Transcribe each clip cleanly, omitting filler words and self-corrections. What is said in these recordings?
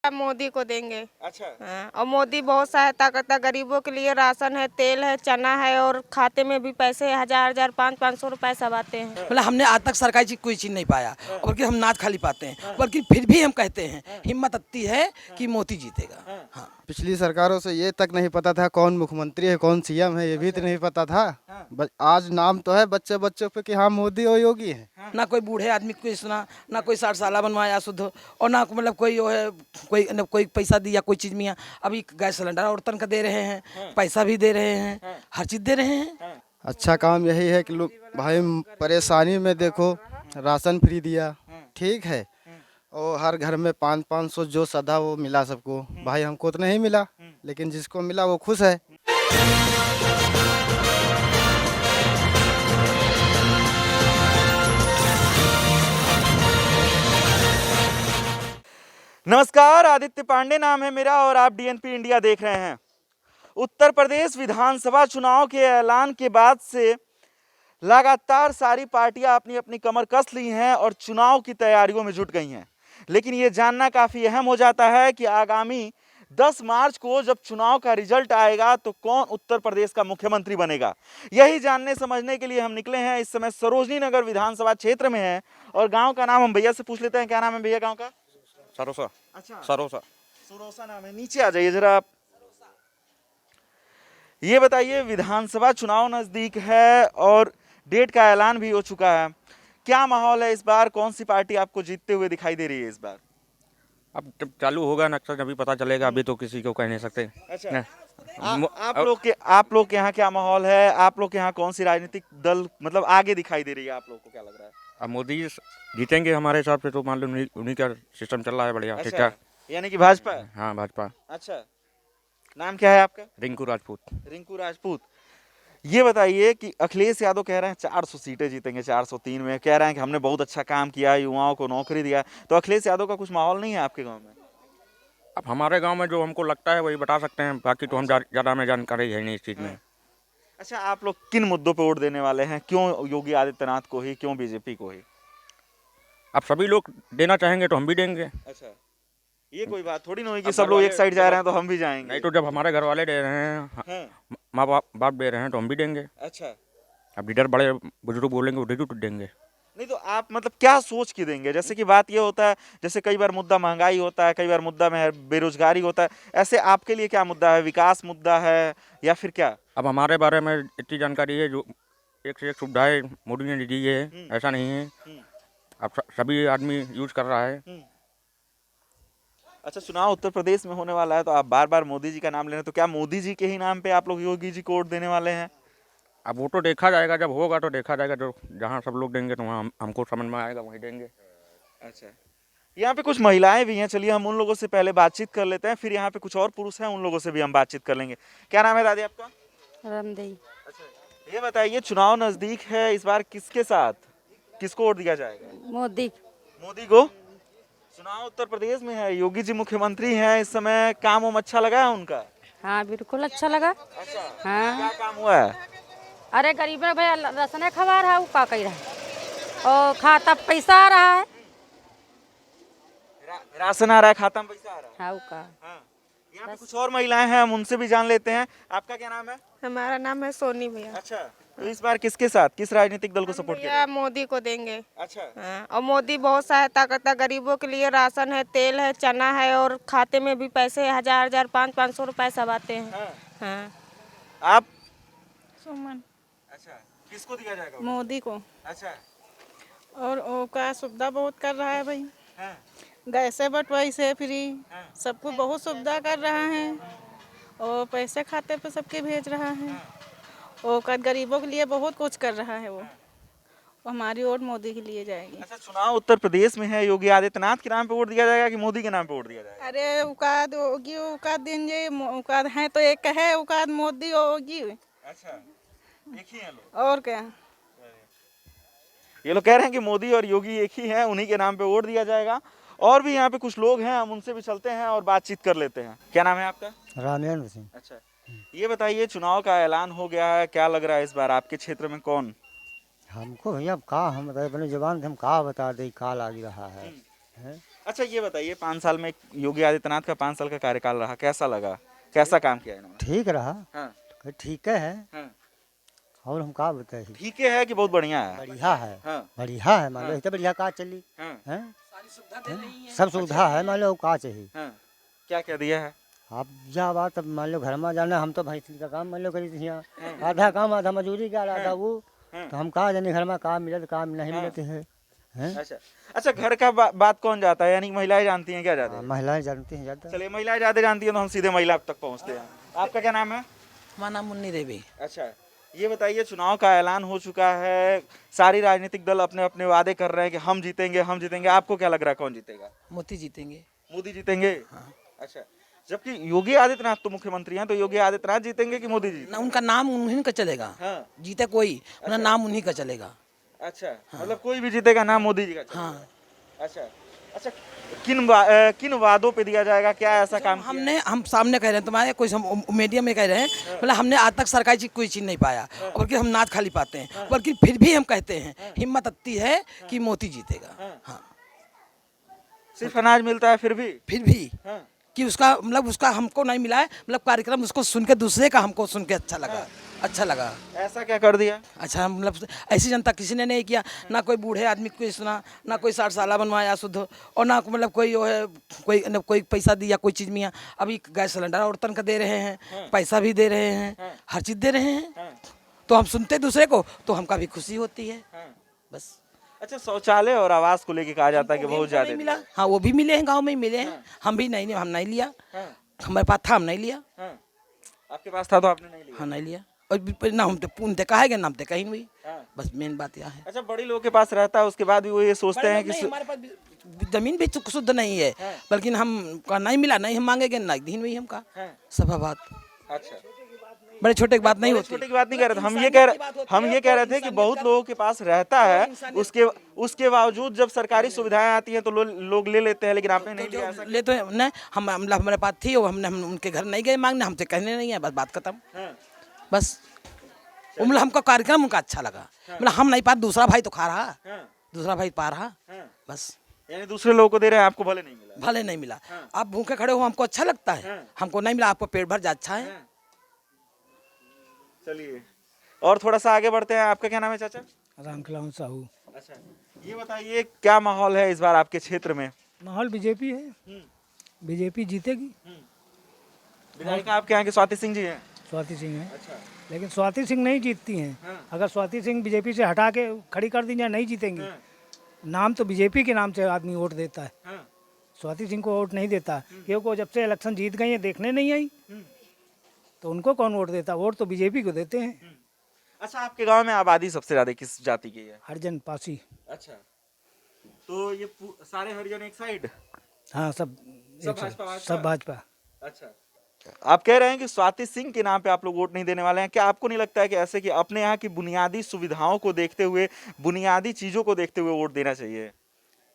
मोदी को देंगे। अच्छा। हाँ, और मोदी बहुत सहायता करता है गरीबों के लिए। राशन है, तेल है, चना है और खाते में भी पैसे 1000 500 रुपए सब आते हैं। मतलब हमने आज तक सरकारी चीज कोई चीज नहीं पाया, बल्कि हम नाच खाली पाते हैं, बल्कि फिर भी हम कहते हैं हिम्मत आती है कि मोदी जीतेगा। हाँ। पिछली सरकारों से ये तक नहीं पता था कौन मुख्यमंत्री है कौन सीएम है, ये भी तो नहीं पता था। आज नाम तो है बच्चे बच्चों पे कि हाँ मोदी और योगी है। ना कोई बूढ़े आदमी को सुना, ना कोई 60 साल बनवाया शुद्ध, और ना मतलब कोई वो है कोई पैसा दिया कोई चीज में। अभी गैस सिलेंडर औरतन का दे रहे हैं, पैसा भी दे रहे हैं, हर चीज दे रहे हैं। अच्छा काम यही है कि लोग भाई परेशानी में देखो राशन फ्री दिया, ठीक है, और हर घर में 500 जो सदा वो मिला सबको। भाई हमको तो नहीं मिला, लेकिन जिसको मिला वो खुश है। नमस्कार, आदित्य पांडे नाम है मेरा और आप डीएनपी इंडिया देख रहे हैं। उत्तर प्रदेश विधानसभा चुनाव के ऐलान के बाद से लगातार सारी पार्टियां अपनी अपनी कमर कस ली हैं और चुनाव की तैयारियों में जुट गई हैं। लेकिन ये जानना काफ़ी अहम हो जाता है कि आगामी 10 मार्च को जब चुनाव का रिजल्ट आएगा तो कौन उत्तर प्रदेश का मुख्यमंत्री बनेगा। यही जानने समझने के लिए हम निकले हैं। इस समय सरोजनी नगर विधानसभा क्षेत्र में हैं और गाँव का नाम हम भैया से पूछ लेते हैं। क्या नाम है भैया गाँव का? सरोसा। अच्छा, सरोसा नाम है। नीचे आ जाइए जरा आप। ये बताइए, विधानसभा चुनाव नजदीक है और डेट का ऐलान भी हो चुका है, क्या माहौल है इस बार? कौन सी पार्टी आपको जीतते हुए दिखाई दे रही है इस बार? अब जब चालू होगा नक्शा अभी पता चलेगा, अभी तो किसी को कह नहीं सकते। अच्छा, आप लोग के यहाँ क्या माहौल है? आप लोग के यहाँ कौन सी राजनीतिक दल मतलब आगे दिखाई दे रही है? आप लोग को क्या लग रहा है? अब मोदी जीतेंगे हमारे हिसाब से, तो मान लो उन्हीं का सिस्टम चल रहा है बढ़िया। ठीक अच्छा, है, यानी कि भाजपा? हाँ भाजपा। अच्छा, नाम क्या है आपका? रिंकू राजपूत। रिंकू राजपूत। ये बताइए कि अखिलेश यादव कह रहे हैं 400 सीटें जीतेंगे, 403 में कह रहे हैं कि हमने बहुत अच्छा काम किया, युवाओं को नौकरी दिया। तो अखिलेश यादव का कुछ माहौल नहीं है आपके गांव में? अब हमारे गांव में जो हमको लगता है वही बता सकते हैं, बाकी तो हम ज़्यादा में जानकारी है नहीं इस चीज़ में। अच्छा, आप लोग किन मुद्दों पे वोट देने वाले हैं? क्यों योगी आदित्यनाथ को ही, क्यों बीजेपी को ही? अब सभी लोग देना चाहेंगे तो हम भी देंगे। अच्छा, ये कोई बात थोड़ी ना हुई कि सब लोग एक साइड जा रहे हैं तो हम भी जाएंगे। नहीं तो जब हमारे घर वाले दे रहे हैं, माँ बाप दे रहे हैं तो हम भी देंगे। अच्छा, अब लीडर बड़े बुजुर्ग बोलेंगे उधर तो देंगे। नहीं तो आप मतलब क्या सोच के देंगे? जैसे कि बात ये होता है, जैसे कई बार मुद्दा महंगाई होता है, कई बार मुद्दा में बेरोजगारी होता है, ऐसे आपके लिए क्या मुद्दा है? विकास मुद्दा है या फिर क्या? अब हमारे बारे में इतनी जानकारी है, जो एक से एक सुविधाएं मोदी ने दी है, ऐसा नहीं है। अब सभी आदमी यूज कर रहा है। अच्छा, चुनाव उत्तर प्रदेश में होने वाला है तो आप बार बार मोदी जी का नाम ले रहे हैं, तो क्या मोदी जी के ही नाम पे आप लोग योगी जी को वोट देने वाले हैं? अब वो तो देखा जाएगा, जब होगा तो देखा जाएगा। जो जहाँ सब लोग देंगे तो वहाँ हमको समझ में आएगा वहीं देंगे। अच्छा, यहाँ पे कुछ महिलाएं भी हैं, चलिए हम उन लोगों से पहले बातचीत कर लेते हैं, फिर यहाँ पे कुछ और पुरुष हैं, उन लोगों से भी हम बातचीत कर लेंगे। क्या नाम है दादी आपका? रामदेई। अच्छा, ये बताइए, चुनाव नजदीक है, इस बार किसके साथ, किसको वोट दिया जाएगा? मोदी। मोदी को? चुनाव उत्तर प्रदेश में है, योगी जी मुख्यमंत्री हैं इस समय, काम वाम अच्छा लगा है उनका? हाँ बिल्कुल अच्छा लगा। अच्छा, हाँ, क्या काम हुआ है? अरे गरीब ने भैया राशन खवा रहा है, वो का कह रहा है, और खाता पैसा आ रहा है। राशन आ रहा है, खाता में पैसा आ रहा है। हाँ, वो का। हाँ, यहाँ पे कुछ और महिलाएं हैं, हम उनसे भी जान लेते हैं। आपका क्या नाम है? हमारा नाम है सोनी भैया। अच्छा, तो इस बार किसके साथ, किस राजनीतिक दल को सपोर्ट किया? मोदी को देंगे। अच्छा, हाँ, और मोदी बहुत सहायता करता है गरीबों के लिए। राशन है, तेल है, चना है और खाते में भी पैसे 1000 500 रुपए सब आते हैं। हाँ। हाँ। आप? सुमन। अच्छा, किसको दिया जाएगा? मोदी को। अच्छा, और वो का सुविधा बहुत कर रहा है भाई, हाँ, गैसे बटवाई से फ्री, हाँ। सबको बहुत सुविधा कर रहा है, और पैसे खाते पे सबके भेज रहा है, और गरीबों के लिए बहुत कुछ कर रहा है वो हमारी वोट मोदी के लिए जाएगी। अच्छा, चुनाव उत्तर प्रदेश में है, योगी आदित्यनाथ के नाम पे वोट दिया जाएगा कि मोदी के नाम पे वोट दिया जाएगा? अरे उकाद होगी, उकाद दिन ये उकाद है तो एक है, उकाद मोदी होगी। अच्छा, एक ही हैं लोग? और क्या, ये लोग कह रहे हैं कि मोदी और योगी एक ही हैं, उन्हीं के नाम पे वोट दिया जाएगा। और भी यहाँ पे कुछ लोग हैं, हम उनसे भी चलते हैं और बातचीत कर लेते हैं। क्या नाम है आपका? रामेंद्र सिंह। अच्छा, ये बताइए, चुनाव का ऐलान हो गया है, क्या लग रहा है इस बार आपके क्षेत्र में कौन? हमको भैया अब का हम अपनी जबान से हम का बता दे का लग रहा है, अच्छा ये बताइए 5 साल में योगी आदित्यनाथ का 5 साल का कार्यकाल रहा, कैसा लगा, कैसा काम किया इन्होंने? ठीक रहा। हाँ ठीक है। हाँ। और हम का बताए, ठीक है कि बहुत बढ़िया है? बढ़िया है। हाँ बढ़िया है, मान लो इतना बढ़िया का चली हाँ है। सब सुविधा है, मान लो का चाहिए। हाँ। क्या क्या दिया है? आप जा बात, अब मान लो घर में जाना, हम तो भैंस का काम मान लो करी थी यहाँ, आधा काम आधा मजदूरी का आधा वो, तो हम कहा जाने घर में काम मिलत काम नहीं मिलते है। अच्छा अच्छा, घर का बात कौन जाता है, यानी कि महिलाएं जानती हैं क्या ज्यादा? महिलाएं जानती हैं ज्यादा। चलिए महिलाएं ज्यादा जानती हैं तो हम सीधे महिला तक पहुंचते हैं। आपका क्या नाम है? हमारा नाम मुन्नी देवी। अच्छा ये बताइए, चुनाव का ऐलान हो चुका है, सारी राजनीतिक दल अपने अपने वादे कर रहे हैं कि हम जीतेंगे, आपको क्या लग रहा है कौन जीतेगा? मोदी जीतेंगे। मोदी जीतेंगे? अच्छा, जबकि योगी आदित्यनाथ तो मुख्यमंत्री हैं, तो योगी आदित्यनाथ जीतेंगे कि मोदी जी? ना उनका नाम उन्हीं का चलेगा। हाँ। जीते कोई, उनका नाम उन्हीं का चलेगा। अच्छा मतलब कोई भी जीतेगा, नाम मोदी जी का चलेगा। हाँ। अच्छा अच्छा, किन वादों पे दिया जाएगा, क्या ऐसा काम किया? हम सामने कह रहे हैं, तुम्हारे कोई हम मीडिया में कह रहे हैं, मतलब हमने आज तक सरकारी चीज कोई चीज नहीं पाया, बल्कि हम नाच खाली पाते हैं, बल्कि फिर भी हम कहते हैं, हिम्मत आती है कि मोदी जीतेगा। हाँ। सिर्फ अनाज मिलता है फिर भी? हाँ। कि उसका मतलब उसका हमको नहीं मिला है, मतलब कार्यक्रम उसको सुन के दूसरे का हमको सुन के अच्छा लगा। ऐसा क्या कर दिया? अच्छा मतलब ऐसी जनता किसी ने नहीं किया, ना कोई बूढ़े आदमी को सुना, ना कोई 60 साल बनवाया शुद्ध, और ना मतलब कोई वो है कोई पैसा दिया कोई चीज़ में। अभी गैस सिलेंडर औरतन का दे रहे हैं, पैसा भी दे रहे हैं, हर चीज़ दे रहे हैं, तो हम सुनते दूसरे को तो हमका भी खुशी होती है बस। अच्छा, शौचालय और आवास को लेके कहा जाता है कि बहुत ज्यादा मिला। हाँ वो भी मिले हैं, गाँव में ही मिले हैं। हम नहीं लिया, हमारे पास था हम नहीं लिया। आपके पास था तो आपने नहीं लिया? हाँ नहीं लिया, और ना हम तो पूनते कहा गया, नाम तो कहीं नहीं। बस मेन बात यह है। अच्छा, बड़ी लोगों के पास रहता है, उसके बाद भी वो ये सोचते हैं कि हमारे पास जमीन भी शुद्ध नहीं है, बल्कि हम नहीं मिला, नहीं हम मांगेंगे, ना दिन में ही हमका सब बात। अच्छा, बड़े छोटे की बात नहीं होती। छोटे की बात नहीं कह रहे थे, हम ये कह रहे थे कि बहुत लोगों के पास रहता है, उसके बावजूद जब सरकारी सुविधाएं आती हैं तो लोग ले लेते हैं, लेकिन आपने नहीं लिया ऐसा? ले तो नहीं, हम हमारे पास थी, हम उनके घर नहीं गए मांगने, हमसे कहने नहीं है, बस बात खत्म। बस मतलब हमको कार्यक्रम उनका अच्छा लगा, मतलब हम नहीं पा, दूसरा भाई तो खा रहा, दूसरा भाई पा रहा, बस। यानी दूसरे लोगों को दे रहे हैं, आपको भले नहीं मिला? भले नहीं मिला। आप भूखे खड़े हो, हमको अच्छा लगता है, हमको नहीं मिला, आपको पेट भर जा, अच्छा है। चलिए और थोड़ा सा आगे बढ़ते हैं। आपका क्या नाम है चाचा? रामखिलावन साहू। अच्छा ये बताइए, क्या माहौल है इस बार आपके क्षेत्र में? माहौल बीजेपी है, बीजेपी जीतेगी। विधायिका आपके यहाँ के स्वाति सिंह जी हैं? स्वाति सिंह है, अच्छा। लेकिन स्वाति सिंह नहीं जीतती हैं। अगर स्वाति सिंह बीजेपी से हटा के खड़ी कर दी जाए, नहीं जीतेंगी। नाम तो बीजेपी के नाम से आदमी वोट देता है, स्वाति सिंह को वोट नहीं देता, क्योंकि जब से इलेक्शन जीत गई है देखने नहीं आई, तो उनको कौन वोट देता? वोट तो बीजेपी को देते हैं। अच्छा, आपके गांव में आबादी सबसे ज्यादा किस जाति की है? हरिजन पासी। अच्छा, तो ये सारे हरिजन एक साइड? हाँ सब सब भाजपा। अच्छा, आप कह रहे हैं कि स्वाति सिंह के नाम पे आप लोग वोट नहीं देने वाले हैं, क्या आपको नहीं लगता है कि ऐसे कि अपने यहाँ की बुनियादी सुविधाओं को देखते हुए, बुनियादी चीजों को देखते हुए वोट देना चाहिए?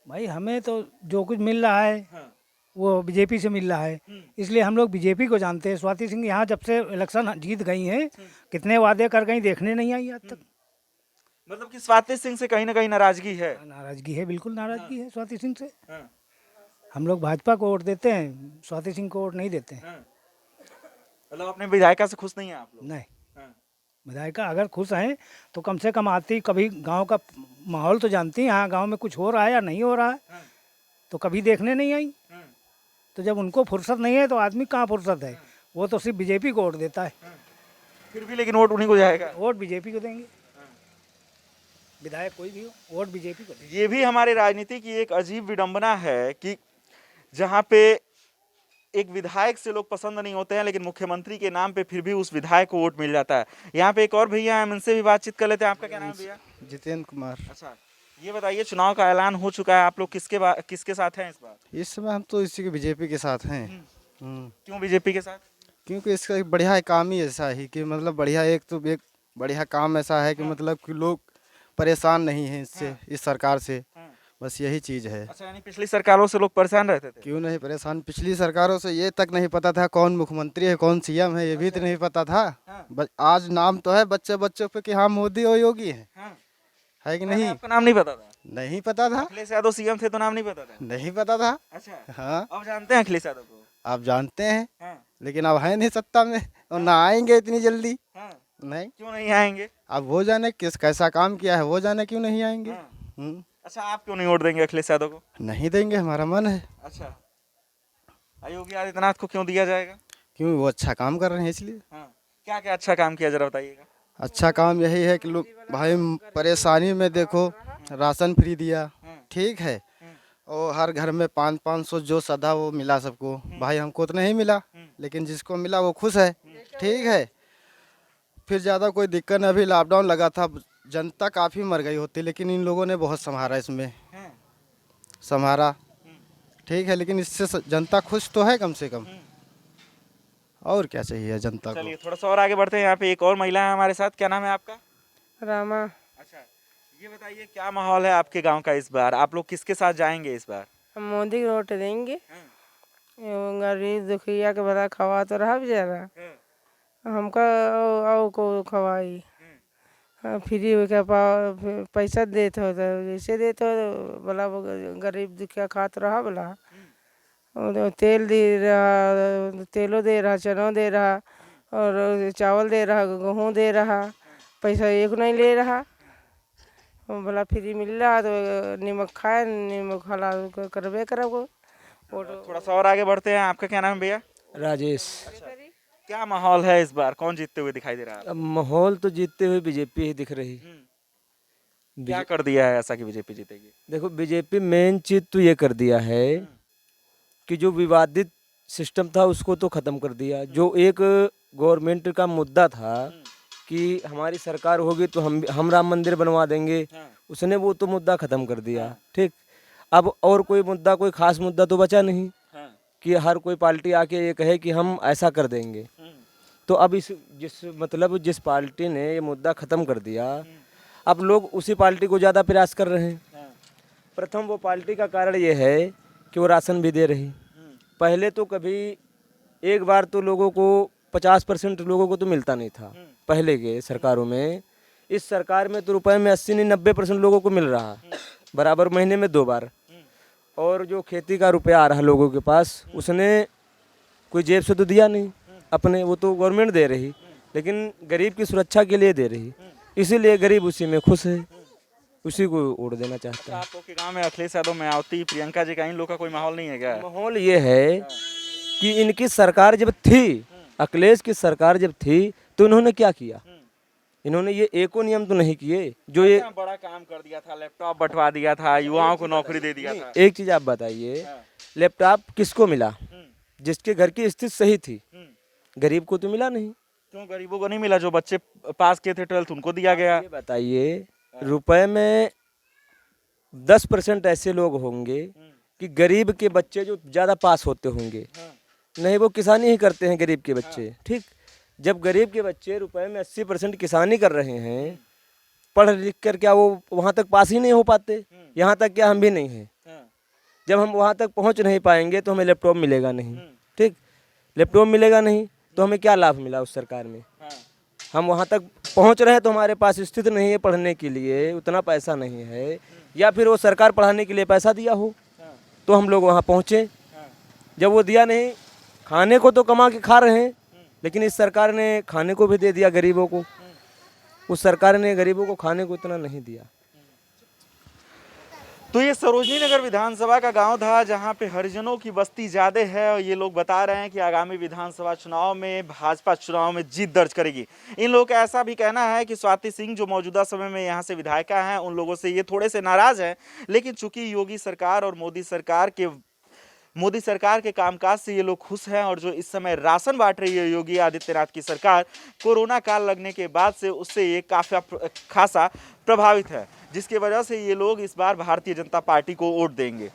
भाई हमें तो जो कुछ मिल रहा है वो बीजेपी से मिल रहा है, इसलिए हम लोग बीजेपी को जानते हैं। स्वाति सिंह यहाँ जब से इलेक्शन जीत गई हैं, कितने वादे कर गई, देखने नहीं आई आज तक। मतलब कि स्वाति सिंह से कहीं ना कहीं नाराजगी है? नाराजगी है, बिल्कुल नाराजगी है स्वाति सिंह से। हम लोग भाजपा को वोट देते हैं, स्वाति सिंह को वोट नहीं देते हैं। मतलब अपने विधायिका से खुश नहीं है आप लोग? नहीं, विधायिका अगर खुश हैं तो कम से कम आती, कभी गांव का माहौल तो जानती हैं, हाँ गांव में कुछ हो रहा है या नहीं हो रहा है, तो कभी देखने नहीं आई। तो जब उनको फुर्सत नहीं है तो आदमी कहाँ फुर्सत है? वो तो सिर्फ बीजेपी को वोट देता है। फिर भी लेकिन वोट उन्हीं को जाएगा? वोट बीजेपी को देंगे, विधायक कोई भी हो, वोट बीजेपी को देंगे। ये भी हमारे राजनीति की एक अजीब विडंबना है कि जहाँ पे एक विधायक से लोग पसंद नहीं होते हैं, लेकिन मुख्यमंत्री के नाम पे फिर भी उस विधायक को वोट मिल जाता है। यहाँ पे एक और भैया हैं, उनसे भी बातचीत कर लेते हैं। आपका क्या नाम है भैया? जितेंद्र कुमार। अच्छा, ये बताइए, चुनाव का ऐलान हो चुका है, आप लोग किसके साथ हैं इस बार? इस समय हम तो इसी के बीजेपी के साथ हैं। क्यों बीजेपी के साथ? क्योंकि इसका एक बढ़िया काम ही ऐसा है कि मतलब बढ़िया, एक बढ़िया काम ऐसा है कि मतलब कि लोग परेशान नहीं हैं इससे, इस सरकार से, बस यही चीज़ है। अच्छा, यानी पिछली सरकारों से लोग परेशान रहते थे? क्यों नहीं परेशान, पिछली सरकारों से ये तक नहीं पता था कौन मुख्यमंत्री है, कौन सीएम है, ये भी तो नहीं पता था। आज नाम तो है बच्चों पे कि हाँ मोदी और योगी है, है कि नहीं? आपका नाम नहीं पता था? नहीं पता था, अखिलेश यादव सीएम थे तो नाम नहीं पता था? नहीं पता था। अच्छा, हाँ, अब जानते हैं अखिलेश यादव को? आप जानते हैं, हाँ, लेकिन अब है नहीं सत्ता में और ना आएंगे इतनी जल्दी। हाँ। नहीं, क्यों नहीं आएंगे? अब वो जाने किस कैसा काम किया है, वो जाने क्यों नहीं आएंगे। हाँ। अच्छा, आप क्यों नहीं वोट देंगे अखिलेश यादव को? नहीं देंगे, हमारा मन है। अच्छा, योगी आदित्यनाथ को क्यों दिया जाएगा? क्यों, वो अच्छा काम कर रहे हैं इसलिए। हाँ, क्या क्या अच्छा काम किया जरा बताइएगा। अच्छा काम यही है कि लोग भाई परेशानी में देखो, राशन फ्री दिया, ठीक है, और हर घर में 500 जो सदा वो मिला सबको। भाई हमको तो नहीं मिला, लेकिन जिसको मिला वो खुश है, ठीक है। फिर ज़्यादा कोई दिक्कत नहीं। अभी लॉकडाउन लगा था, जनता काफ़ी मर गई होती, लेकिन इन लोगों ने बहुत संभाला इसमें, संभाला, ठीक है। लेकिन इससे जनता खुश तो है कम से कम, और क्या चाहिए जनता को। चलिए थोड़ा सा और आगे बढ़ते हैं। यहाँ पे एक और महिला है हमारे साथ। क्या नाम है आपका? रामा। अच्छा, ये बताइए क्या माहौल है आपके गांव का इस बार? आप लोग किसके साथ जाएंगे इस बार? हम मोदी को वोट देंगे। एवं गरीब दुखिया के बड़ा खवा तो रहा बेचारा, हमका और को खवाई फ्री के पैसा देते हो तो जैसे देते हो बोला गरीब दुखिया खात रहा बोला। और तेल दे रहा, तेलों दे रहा, चनों दे रहा, और चावल दे रहा, गेहूँ दे रहा, पैसा एक नहीं ले रहा। बोला फ्री मिल रहा तो नमक खाए, नमक हला करबे करब। थोड़ा सा और आगे बढ़ते हैं। आपका क्या नाम है भैया? राजेश। क्या माहौल है इस बार? कौन जीतते हुए दिखाई दे रहा है? अब माहौल तो जीतते हुए बीजेपी ही दिख रही। क्या कर दिया है ऐसा कि बीजेपी जीतेगी? देखो बीजेपी मेन चीज तो ये कर दिया है कि जो विवादित सिस्टम था उसको तो ख़त्म कर दिया। जो एक गवर्नमेंट का मुद्दा था कि हमारी सरकार होगी तो हम राम मंदिर बनवा देंगे, उसने वो तो मुद्दा ख़त्म कर दिया, ठीक। अब और कोई मुद्दा, कोई खास मुद्दा तो बचा नहीं कि हर कोई पार्टी आके ये कहे कि हम ऐसा कर देंगे। तो अब जिस पार्टी ने ये मुद्दा ख़त्म कर दिया, अब लोग उसी पार्टी को ज़्यादा प्रयास कर रहे हैं। प्रथम वो पार्टी का कारण ये है कि वो राशन भी दे रही। पहले तो कभी एक बार तो लोगों को 50% लोगों को तो मिलता नहीं था पहले के सरकारों में। इस सरकार में तो रुपए में 80-90% लोगों को मिल रहा बराबर, महीने में 2 बार। और जो खेती का रुपया आ रहा लोगों के पास, उसने कोई जेब से तो दिया नहीं अपने, वो तो गवर्नमेंट दे रही, लेकिन गरीब की सुरक्षा के लिए दे रही, इसीलिए गरीब उसी में खुश है, उसी को वोट देना चाहता है। आप लोग के गांव में अखिलेश यादव, मायावती, प्रियंका जी का, इन लोग का कोई माहौल नहीं है क्या? माहौल ये है कि इनकी सरकार जब थी, अखिलेश की सरकार जब थी, तो इन्होंने क्या किया? इन्होंने ये एको नियम तो नहीं किए जो ये बड़ा काम कर दिया था, लैपटॉप बंटवा दिया था, युवाओं को नौकरी दे दिया था। एक चीज आप बताइए, लैपटॉप किसको मिला? जिसके घर की स्थिति सही थी, गरीब को तो मिला नहीं। क्यों गरीबों को नहीं मिला? जो बच्चे पास किए थे 12th उनको दिया गया। ये बताइए, रुपए में 10% ऐसे लोग होंगे कि गरीब के बच्चे जो ज्यादा पास होते होंगे, नहीं वो किसानी ही करते हैं गरीब के बच्चे, ठीक। जब गरीब के बच्चे रुपए में 80% किसानी कर रहे हैं, पढ़ लिख कर क्या वो वहाँ तक पास ही नहीं हो पाते? यहाँ तक क्या हम भी नहीं हैं? जब हम वहाँ तक पहुँच नहीं पाएंगे तो हमें लैपटॉप मिलेगा नहीं, ठीक। लैपटॉप मिलेगा नहीं तो हमें क्या लाभ मिला उस सरकार में? हम वहाँ तक पहुँच रहे हैं तो हमारे पास स्थिति नहीं है पढ़ने के लिए, उतना पैसा नहीं है, या फिर वो सरकार पढ़ाने के लिए पैसा दिया हो तो हम लोग वहाँ पहुँचे। जब वो दिया नहीं, खाने को तो कमा के खा रहे हैं, लेकिन इस सरकार ने खाने को भी दे दिया गरीबों को। उस सरकार ने गरीबों को खाने को इतना नहीं दिया। तो ये सरोजनी नगर विधानसभा का गांव था जहां पे हरिजनों की बस्ती ज्यादा है, और ये लोग बता रहे हैं कि आगामी विधानसभा चुनाव में भाजपा चुनाव में जीत दर्ज करेगी। इन लोगों का ऐसा भी कहना है कि स्वाति सिंह जो मौजूदा समय में यहां से विधायिका हैं, उन लोगों से ये थोड़े से नाराज हैं, लेकिन चूंकि योगी सरकार और मोदी सरकार के कामकाज से ये लोग खुश हैं। और जो इस समय राशन बांट रही है योगी आदित्यनाथ की सरकार, कोरोना काल लगने के बाद से उससे ये काफ़ी खासा प्रभावित है, जिसकी वजह से ये लोग इस बार भारतीय जनता पार्टी को वोट देंगे।